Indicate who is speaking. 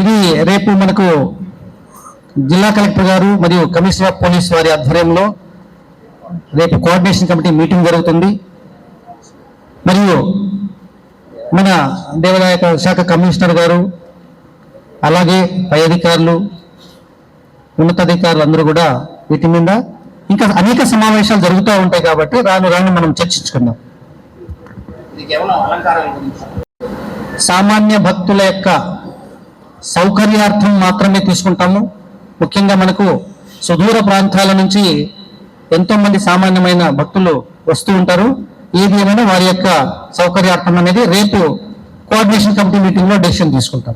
Speaker 1: ఇది రేపు మనకు జిల్లా కలెక్టర్ గారు మరియు కమిషనర్ ఆఫ్ పోలీస్ వారి ఆధ్వర్యంలో రేపు కోఆర్డినేషన్ కమిటీ మీటింగ్ జరుగుతుంది. మరియు మన దేవాదాయ శాఖ కమిషనర్ గారు అలాగే పై అధికారులు ఉన్నతాధికారులు అందరూ కూడా వీటి మీద ఇంకా అనేక సమావేశాలు జరుగుతూ ఉంటాయి కాబట్టి రాను రాను మనం చర్చించుకుందాం. సామాన్య భక్తుల యొక్క సౌకర్యార్థం మాత్రమే తీసుకుంటాము. ముఖ్యంగా మనకు సుదూర ప్రాంతాల నుంచి ఎంతో మంది సామాన్యమైన భక్తులు వస్తూ ఉంటారు. ఏది ఏమైనా వారి యొక్క సౌకర్యార్థం అనేది రేపు కోఆర్డినేషన్ కమిటీ మీటింగ్ లో డెసిషన్ తీసుకుంటాం.